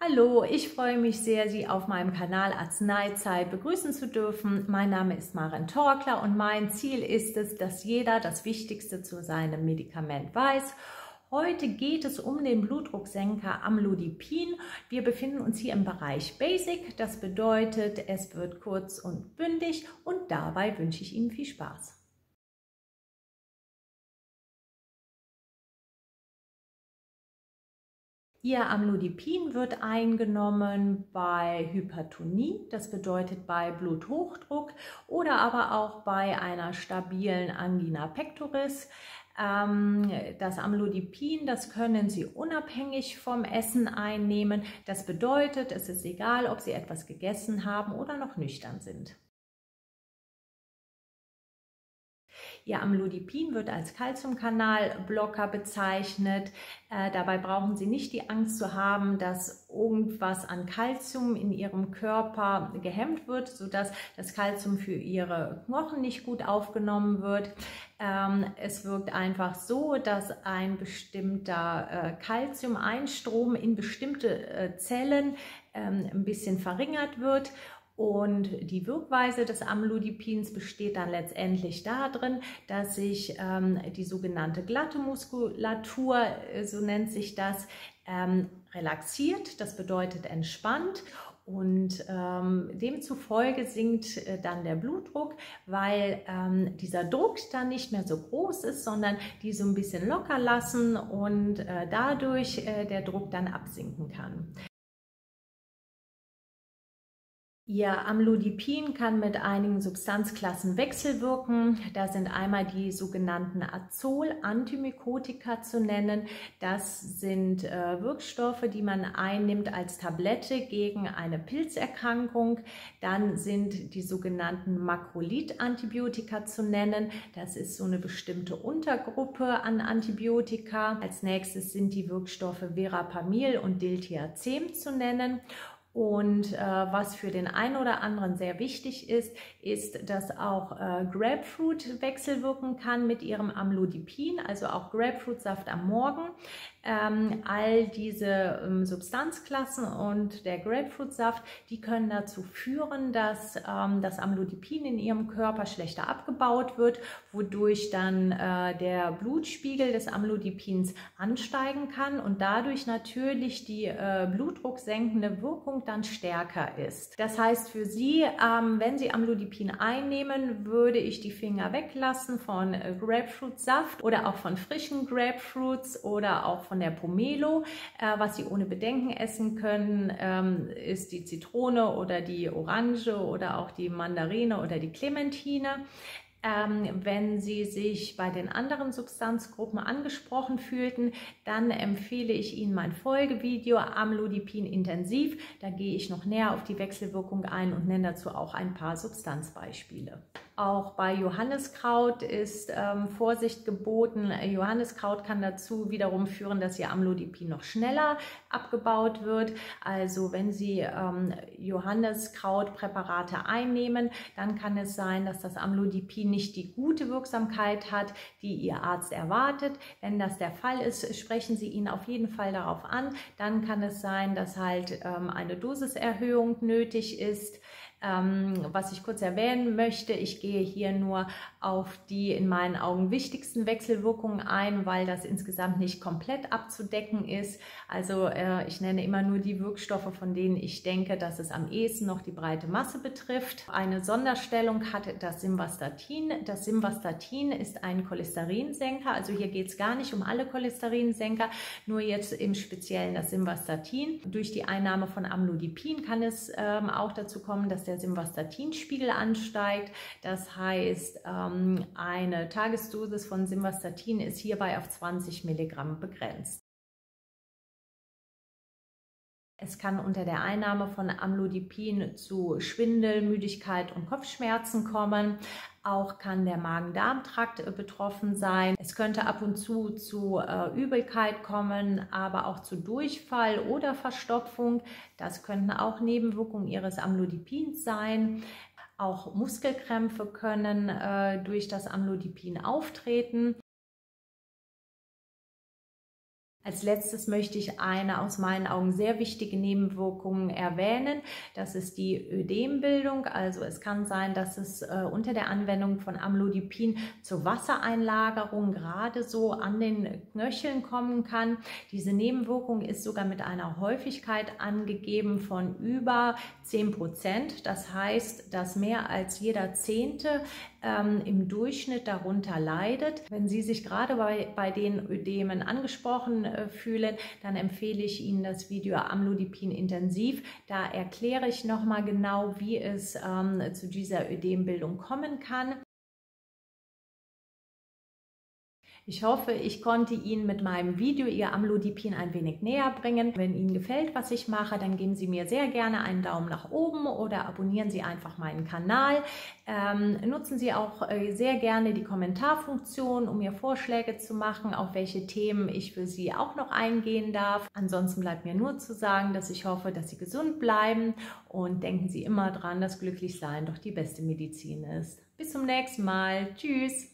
Hallo, ich freue mich sehr, Sie auf meinem Kanal Arzneizeit begrüßen zu dürfen. Mein Name ist Maren Torkler und mein Ziel ist es, dass jeder das Wichtigste zu seinem Medikament weiß. Heute geht es um den Blutdrucksenker Amlodipin. Wir befinden uns hier im Bereich Basic. Das bedeutet, es wird kurz und bündig und dabei wünsche ich Ihnen viel Spaß. Ihr Amlodipin wird eingenommen bei Hypertonie, das bedeutet bei Bluthochdruck oder aber auch bei einer stabilen Angina pectoris. Das Amlodipin, das können Sie unabhängig vom Essen einnehmen. Das bedeutet, es ist egal, ob Sie etwas gegessen haben oder noch nüchtern sind. Ihr Amlodipin wird als Calciumkanalblocker bezeichnet. Dabei brauchen Sie nicht die Angst zu haben, dass irgendwas an Calcium in Ihrem Körper gehemmt wird, sodass das Calcium für Ihre Knochen nicht gut aufgenommen wird. Es wirkt einfach so, dass ein bestimmter Calciumeinstrom in bestimmte Zellen ein bisschen verringert wird. Und die Wirkweise des Amlodipins besteht dann letztendlich darin, dass sich die sogenannte glatte Muskulatur, so nennt sich das, relaxiert, das bedeutet entspannt. Und demzufolge sinkt dann der Blutdruck, weil dieser Druck dann nicht mehr so groß ist, sondern die so ein bisschen locker lassen und dadurch der Druck dann absinken kann. Ihr Amlodipin kann mit einigen Substanzklassen wechselwirken. Da sind einmal die sogenannten Azol-Antimykotika zu nennen. Das sind Wirkstoffe, die man einnimmt als Tablette gegen eine Pilzerkrankung. Dann sind die sogenannten Makrolid-Antibiotika zu nennen. Das ist so eine bestimmte Untergruppe an Antibiotika. Als nächstes sind die Wirkstoffe Verapamil und Diltiazem zu nennen. Und was für den einen oder anderen sehr wichtig ist, dass auch Grapefruit wechselwirken kann mit ihrem Amlodipin, also auch Grapefruitsaft am Morgen. All diese Substanzklassen und der Grapefruitsaft, die können dazu führen, dass das Amlodipin in ihrem Körper schlechter abgebaut wird, wodurch dann der Blutspiegel des Amlodipins ansteigen kann und dadurch natürlich die blutdrucksenkende Wirkung dann stärker ist. Das heißt für Sie, wenn Sie Amlodipin einnehmen, würde ich die Finger weglassen von Grapefruitsaft oder auch von frischen Grapefruits oder auch von der Pomelo. Was Sie ohne Bedenken essen können, ist die Zitrone oder die Orange oder auch die Mandarine oder die Clementine. Wenn Sie sich bei den anderen Substanzgruppen angesprochen fühlten, dann empfehle ich Ihnen mein Folgevideo Amlodipin intensiv. Da gehe ich noch näher auf die Wechselwirkung ein und nenne dazu auch ein paar Substanzbeispiele. Auch bei Johanniskraut ist Vorsicht geboten. Johanniskraut kann dazu wiederum führen, dass Ihr Amlodipin noch schneller abgebaut wird. Also wenn Sie Johanniskrautpräparate einnehmen, dann kann es sein, dass das Amlodipin nicht die gute Wirksamkeit hat, die Ihr Arzt erwartet. Wenn das der Fall ist, sprechen Sie ihn auf jeden Fall darauf an. Dann kann es sein, dass halt eine Dosiserhöhung nötig ist. Was ich kurz erwähnen möchte, ich gehe hier nur auf die in meinen Augen wichtigsten Wechselwirkungen ein, weil das insgesamt nicht komplett abzudecken ist. Also ich nenne immer nur die Wirkstoffe, von denen ich denke, dass es am ehesten noch die breite Masse betrifft. Eine Sonderstellung hat das Simvastatin. Das Simvastatin ist ein Cholesterinsenker, also hier geht es gar nicht um alle Cholesterinsenker, nur jetzt im Speziellen das Simvastatin. Durch die Einnahme von Amlodipin kann es auch dazu kommen, dass der Simvastatinspiegel ansteigt. Das heißt, eine Tagesdosis von Simvastatin ist hierbei auf 20 Milligramm begrenzt. Es kann unter der Einnahme von Amlodipin zu Schwindel, Müdigkeit und Kopfschmerzen kommen. Auch kann der Magen-Darm-Trakt betroffen sein. Es könnte ab und zu Übelkeit kommen, aber auch zu Durchfall oder Verstopfung. Das könnten auch Nebenwirkungen Ihres Amlodipins sein. Auch Muskelkrämpfe können durch das Amlodipin auftreten. Als letztes möchte ich eine aus meinen Augen sehr wichtige Nebenwirkung erwähnen. Das ist die Ödembildung. Also es kann sein, dass es unter der Anwendung von Amlodipin zur Wassereinlagerung gerade so an den Knöcheln kommen kann. Diese Nebenwirkung ist sogar mit einer Häufigkeit angegeben von über 10%. Das heißt, dass mehr als jeder Zehnte im Durchschnitt darunter leidet. Wenn Sie sich gerade bei den Ödemen angesprochen fühlen, dann empfehle ich Ihnen das Video Amlodipin intensiv. Da erkläre ich nochmal genau, wie es zu dieser Ödembildung kommen kann. Ich hoffe, ich konnte Ihnen mit meinem Video Ihr Amlodipin ein wenig näher bringen. Wenn Ihnen gefällt, was ich mache, dann geben Sie mir sehr gerne einen Daumen nach oben oder abonnieren Sie einfach meinen Kanal. Nutzen Sie auch sehr gerne die Kommentarfunktion, um mir Vorschläge zu machen, auf welche Themen ich für Sie auch noch eingehen darf. Ansonsten bleibt mir nur zu sagen, dass ich hoffe, dass Sie gesund bleiben und denken Sie immer dran, dass Glücklichsein doch die beste Medizin ist. Bis zum nächsten Mal. Tschüss!